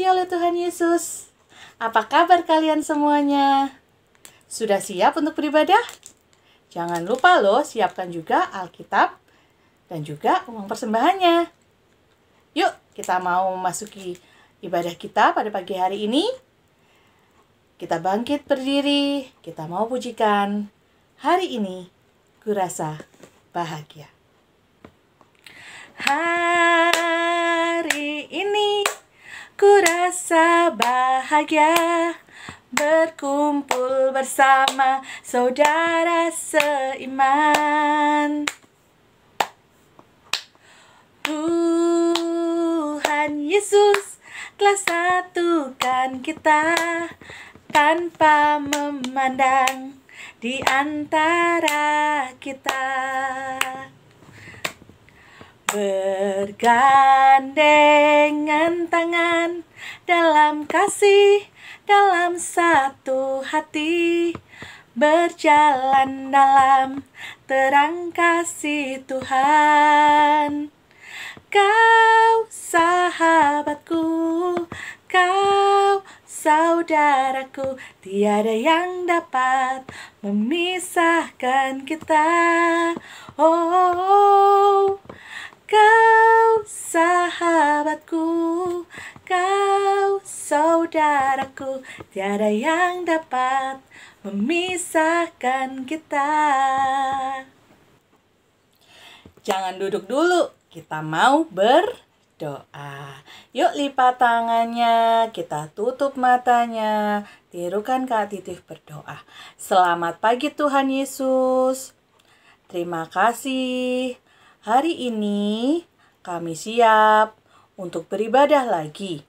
dikasihi oleh Tuhan Yesus. Apa kabar kalian semuanya? Sudah siap untuk beribadah? Jangan lupa loh, siapkan juga Alkitab dan juga uang persembahannya. Yuk, kita mau memasuki ibadah kita pada pagi hari ini. Kita bangkit berdiri, kita mau pujikan hari ini, kurasa bahagia. Hari ini kurasa bahagia, berkumpul bersama saudara seiman. Tuhan Yesus telah satukan kita tanpa memandang di antara kita. Bergandengan tangan dalam kasih, dalam satu hati, berjalan dalam terang kasih Tuhan. Kau sahabatku, kau saudaraku, tiada yang dapat memisahkan kita. Oh, kau sahabatku, kau saudaraku, tiada yang dapat memisahkan kita. Jangan duduk dulu, kita mau berdoa. Yuk lipat tangannya, kita tutup matanya, tirukan ke titik berdoa. Selamat pagi Tuhan Yesus. Terima kasih. Hari ini kami siap untuk beribadah lagi.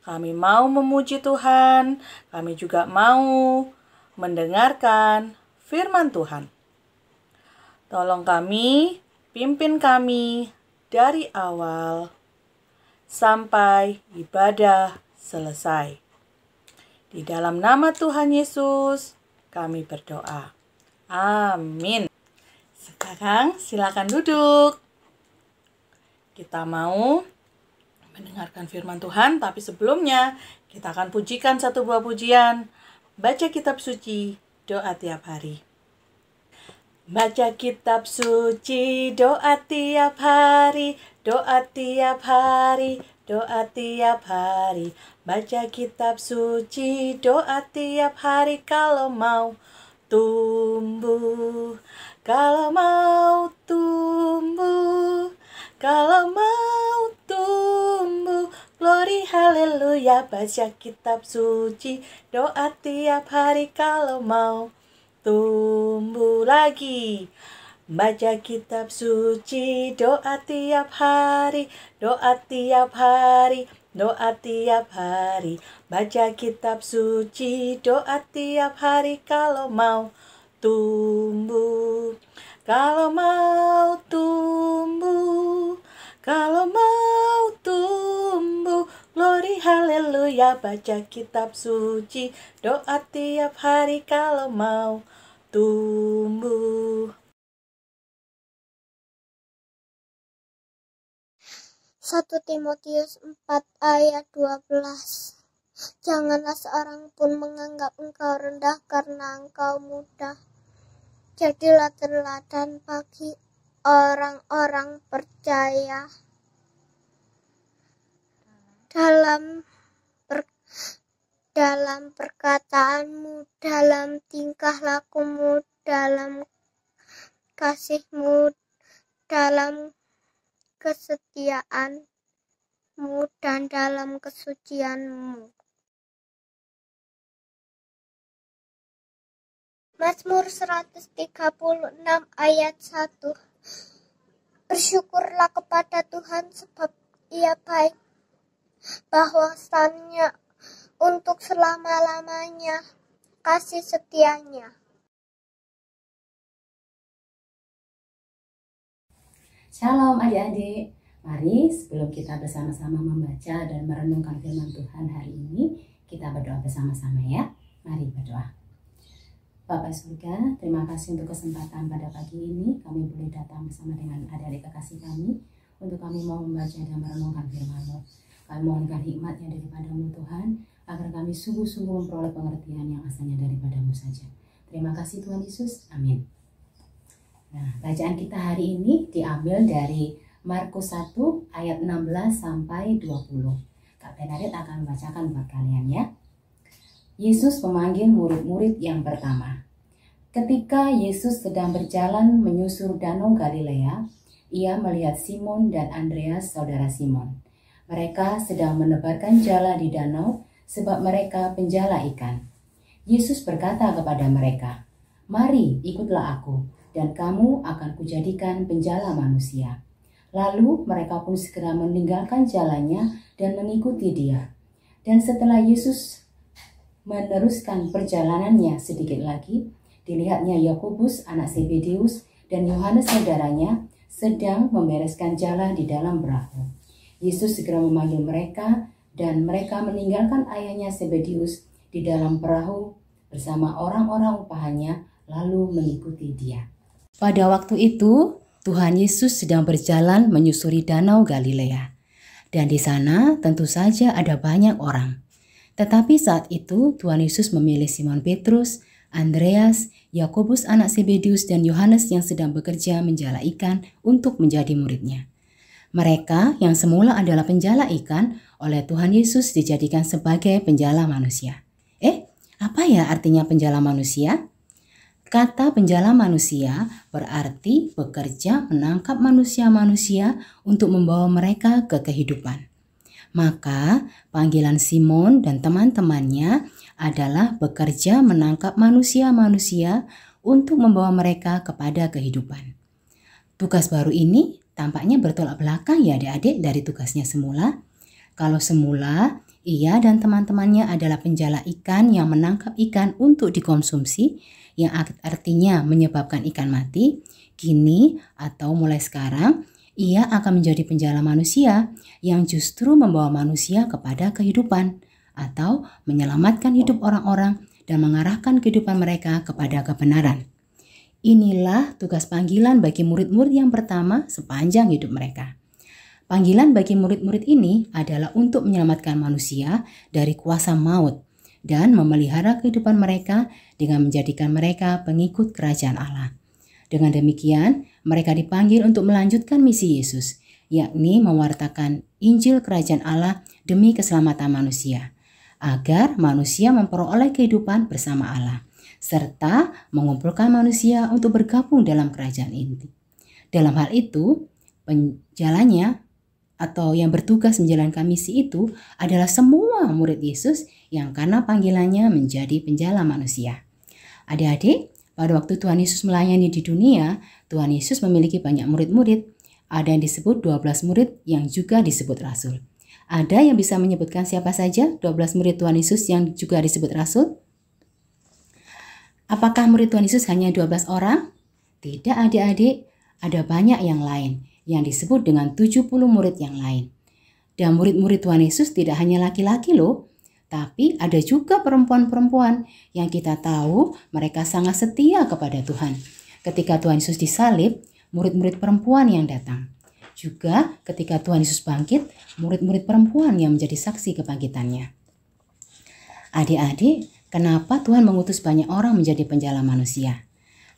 Kami mau memuji Tuhan, kami juga mau mendengarkan firman Tuhan. Tolong kami, pimpin kami dari awal sampai ibadah selesai. Di dalam nama Tuhan Yesus, kami berdoa. Amin. Sekarang silakan duduk. Kita mau mendengarkan firman Tuhan, tapi sebelumnya kita akan pujikan satu buah pujian. Baca kitab suci, doa tiap hari. Baca kitab suci, doa tiap hari, doa tiap hari, doa tiap hari. Baca kitab suci, doa tiap hari kalau mau tumbuh. Kalau mau tumbuh, kalau mau tumbuh, glory haleluya. Baca kitab suci, doa tiap hari kalau mau tumbuh lagi. Baca kitab suci, doa tiap hari, doa tiap hari, doa tiap hari. Baca kitab suci, doa tiap hari kalau mau tumbuh. Kalau mau tumbuh, kalau mau tumbuh, glory haleluya. Baca kitab suci, doa tiap hari kalau mau tumbuh. 1 Timotius 4 ayat 12. Janganlah seorang pun menganggap engkau rendah karena engkau muda. Jadilah teladan bagi orang-orang percaya dalam perkataanmu, dalam tingkah lakumu, dalam kasihmu, dalam kesetiaanmu, dan dalam kesucianmu. Mazmur 136 ayat 1. Bersyukurlah kepada Tuhan sebab Ia baik, bahwasannya untuk selama-lamanya kasih setianya. Shalom adik-adik, mari sebelum kita bersama-sama membaca dan merenungkan firman Tuhan hari ini, kita berdoa bersama-sama ya. Mari berdoa. Bapak surga, terima kasih untuk kesempatan pada pagi ini kami boleh datang bersama dengan adik-adik kekasih kami untuk kami mau membaca dan merenungkan firman-Mu. Kami mohonkan hikmat yang daripada-Mu Tuhan, agar kami sungguh-sungguh memperoleh pengertian yang asalnya daripada-Mu saja. Terima kasih Tuhan Yesus. Amin. Nah, bacaan kita hari ini diambil dari Markus 1 ayat 16 sampai 20. Kak Benarit akan membacakan buat kalian ya. Yesus memanggil murid-murid yang pertama. Ketika Yesus sedang berjalan menyusur danau Galilea, ia melihat Simon dan Andreas, saudara Simon. Mereka sedang menebarkan jala di danau sebab mereka penjala ikan. Yesus berkata kepada mereka, "Mari ikutlah aku, dan kamu akan kujadikan penjala manusia." Lalu mereka pun segera meninggalkan jalannya dan mengikuti dia. Dan setelah Yesus meneruskan perjalanannya sedikit lagi, dilihatnya Yakobus anak Zebedeus dan Yohanes saudaranya sedang membereskan jala di dalam perahu. Yesus segera memanggil mereka dan mereka meninggalkan ayahnya Zebedeus di dalam perahu bersama orang-orang upahannya lalu mengikuti dia. Pada waktu itu Tuhan Yesus sedang berjalan menyusuri danau Galilea. Dan di sana tentu saja ada banyak orang. Tetapi saat itu Tuhan Yesus memilih Simon Petrus, Andreas, Yakobus anak Zebedeus dan Yohanes yang sedang bekerja menjala ikan untuk menjadi muridnya. Mereka yang semula adalah penjala ikan oleh Tuhan Yesus dijadikan sebagai penjala manusia. Apa ya artinya penjala manusia? Kata penjala manusia berarti bekerja menangkap manusia-manusia untuk membawa mereka ke kehidupan. Maka panggilan Simon dan teman-temannya adalah bekerja menangkap manusia-manusia untuk membawa mereka kepada kehidupan. Tugas baru ini tampaknya bertolak belakang ya adik-adik dari tugasnya semula. Kalau semula ia dan teman-temannya adalah penjala ikan yang menangkap ikan untuk dikonsumsi, yang artinya menyebabkan ikan mati, kini atau mulai sekarang ia akan menjadi penjala manusia yang justru membawa manusia kepada kehidupan atau menyelamatkan hidup orang-orang dan mengarahkan kehidupan mereka kepada kebenaran. Inilah tugas panggilan bagi murid-murid yang pertama sepanjang hidup mereka. Panggilan bagi murid-murid ini adalah untuk menyelamatkan manusia dari kuasa maut dan memelihara kehidupan mereka dengan menjadikan mereka pengikut kerajaan Allah. Dengan demikian, mereka dipanggil untuk melanjutkan misi Yesus, yakni mewartakan Injil Kerajaan Allah demi keselamatan manusia, agar manusia memperoleh kehidupan bersama Allah, serta mengumpulkan manusia untuk bergabung dalam kerajaan ini. Dalam hal itu, penjalannya atau yang bertugas menjalankan misi itu adalah semua murid Yesus yang karena panggilannya menjadi penjala manusia. Adik-adik, pada waktu Tuhan Yesus melayani di dunia, Tuhan Yesus memiliki banyak murid-murid. Ada yang disebut 12 murid yang juga disebut rasul. Ada yang bisa menyebutkan siapa saja 12 murid Tuhan Yesus yang juga disebut rasul? Apakah murid Tuhan Yesus hanya 12 orang? Tidak adik-adik, ada banyak yang lain yang disebut dengan 70 murid yang lain. Dan murid-murid Tuhan Yesus tidak hanya laki-laki loh, tapi ada juga perempuan-perempuan yang kita tahu mereka sangat setia kepada Tuhan. Ketika Tuhan Yesus disalib, murid-murid perempuan yang datang. Juga ketika Tuhan Yesus bangkit, murid-murid perempuan yang menjadi saksi kebangkitannya. Adik-adik, kenapa Tuhan mengutus banyak orang menjadi penjala manusia?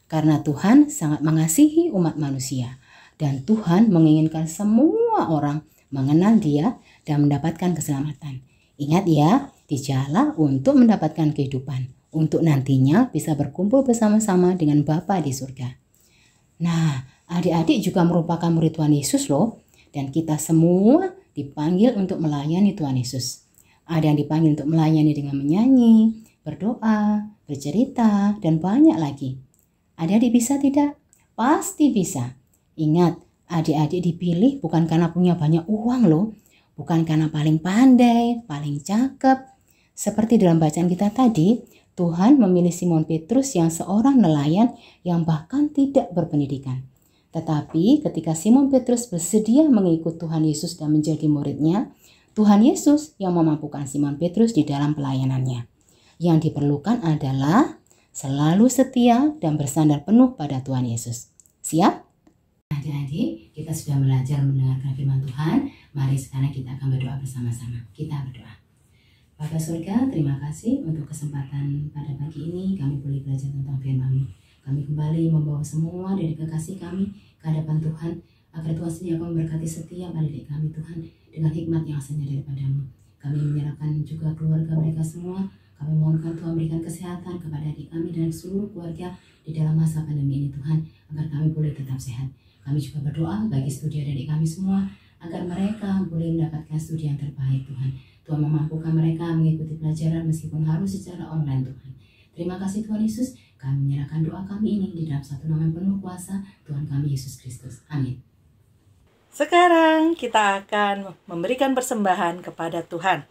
Karena Tuhan sangat mengasihi umat manusia. Dan Tuhan menginginkan semua orang mengenal Dia dan mendapatkan keselamatan. Ingat ya, dijala untuk mendapatkan kehidupan, untuk nantinya bisa berkumpul bersama-sama dengan Bapa di surga. Nah, adik-adik juga merupakan murid Tuhan Yesus loh, dan kita semua dipanggil untuk melayani Tuhan Yesus. Ada yang dipanggil untuk melayani dengan menyanyi, berdoa, bercerita, dan banyak lagi. Adik-adik bisa tidak? Pasti bisa. Ingat, adik-adik dipilih bukan karena punya banyak uang loh, bukan karena paling pandai, paling cakep. Seperti dalam bacaan kita tadi, Tuhan memilih Simon Petrus yang seorang nelayan yang bahkan tidak berpendidikan. Tetapi ketika Simon Petrus bersedia mengikut Tuhan Yesus dan menjadi muridnya, Tuhan Yesus yang memampukan Simon Petrus di dalam pelayanannya. Yang diperlukan adalah selalu setia dan bersandar penuh pada Tuhan Yesus. Siap? Adik-adik, kita sudah belajar mendengarkan firman Tuhan. Mari sekarang kita akan berdoa bersama-sama. Kita berdoa. Bapa surga, terima kasih untuk kesempatan pada pagi ini kami boleh belajar tentang firman-Mu. Kami kembali membawa semua dari kekasih kami ke hadapan Tuhan, agar Tuhan sendiri akan memberkati setiap adik kami Tuhan dengan hikmat yang asalnya daripada-Mu. Kami menyerahkan juga keluarga mereka semua. Kami mohonkan Tuhan berikan kesehatan kepada adik kami dan seluruh keluarga di dalam masa pandemi ini Tuhan, agar kami boleh tetap sehat. Kami juga berdoa bagi studi adik kami semua, agar mereka boleh mendapatkan studi yang terbaik Tuhan. Tuhan memampukan mereka mengikuti pelajaran meskipun harus secara online Tuhan. Terima kasih Tuhan Yesus, kami menyerahkan doa kami ini di dalam satu nama yang penuh kuasa, Tuhan kami Yesus Kristus. Amin. Sekarang kita akan memberikan persembahan kepada Tuhan.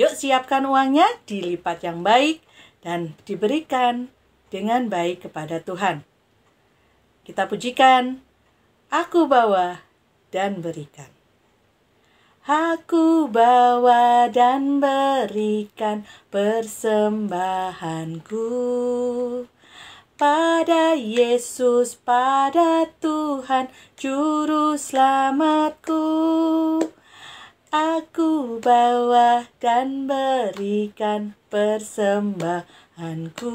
Yuk siapkan uangnya, dilipat yang baik dan diberikan dengan baik kepada Tuhan. Kita pujikan, aku bawa dan berikan. Aku bawa dan berikan persembahanku pada Yesus, pada Tuhan, Juru Selamatku. Aku bawa dan berikan persembahanku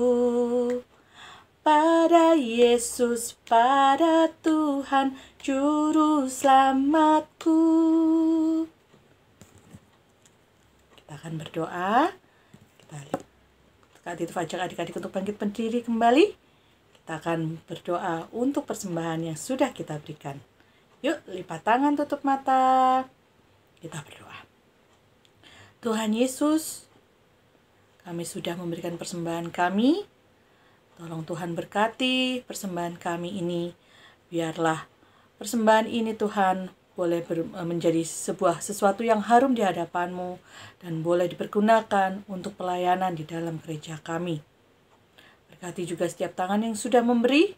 pada Yesus, pada Tuhan, Juru Selamatku. Kita akan berdoa. Saat itu ajak adik-adik untuk bangkit berdiri kembali. Kita akan berdoa untuk persembahan yang sudah kita berikan. Yuk, lipat tangan, tutup mata. Kita berdoa. Tuhan Yesus, kami sudah memberikan persembahan kami. Tolong Tuhan berkati persembahan kami ini. Biarlah persembahan ini Tuhan boleh menjadi sesuatu yang harum di hadapan-Mu dan boleh dipergunakan untuk pelayanan di dalam gereja kami. Berkati juga setiap tangan yang sudah memberi.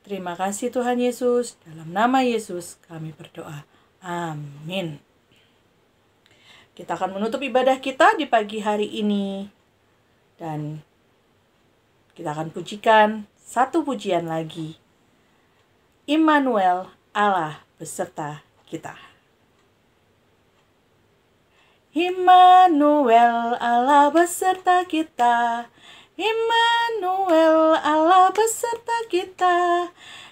Terima kasih Tuhan Yesus. Dalam nama Yesus kami berdoa. Amin. Kita akan menutup ibadah kita di pagi hari ini. Dan kita akan pujikan satu pujian lagi. Immanuel, Allah beserta kita. Immanuel, Allah beserta kita. Immanuel, Allah beserta kita.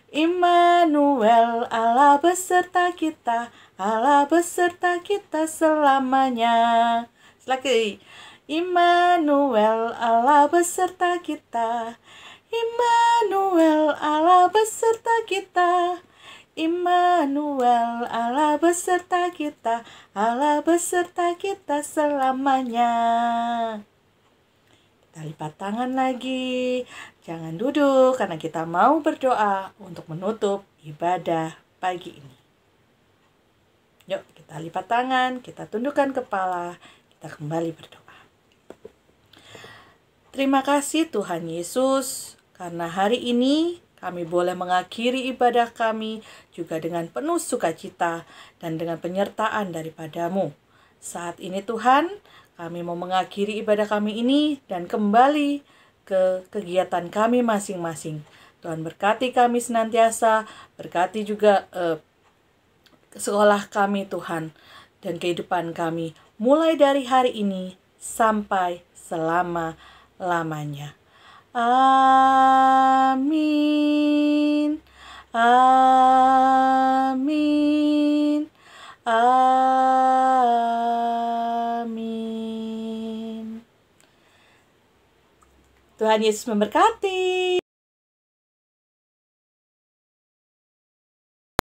Immanuel, Allah beserta kita. Allah beserta kita selamanya. Lagi. Immanuel, Allah beserta kita. Immanuel, Allah beserta kita. Immanuel, Allah beserta kita. Allah beserta kita selamanya. Kita lipat tangan lagi. Jangan duduk karena kita mau berdoa untuk menutup ibadah pagi ini. Yuk kita lipat tangan, kita tundukkan kepala, kita kembali berdoa. Terima kasih Tuhan Yesus, karena hari ini kami boleh mengakhiri ibadah kami juga dengan penuh sukacita dan dengan penyertaan daripada-Mu. Saat ini Tuhan, kami mau mengakhiri ibadah kami ini dan kembali ke kegiatan kami masing-masing. Tuhan berkati kami senantiasa, berkati juga sekolah kami Tuhan dan kehidupan kami mulai dari hari ini sampai selama-lamanya. Amin. Amin. Amin. Tuhan Yesus memberkati.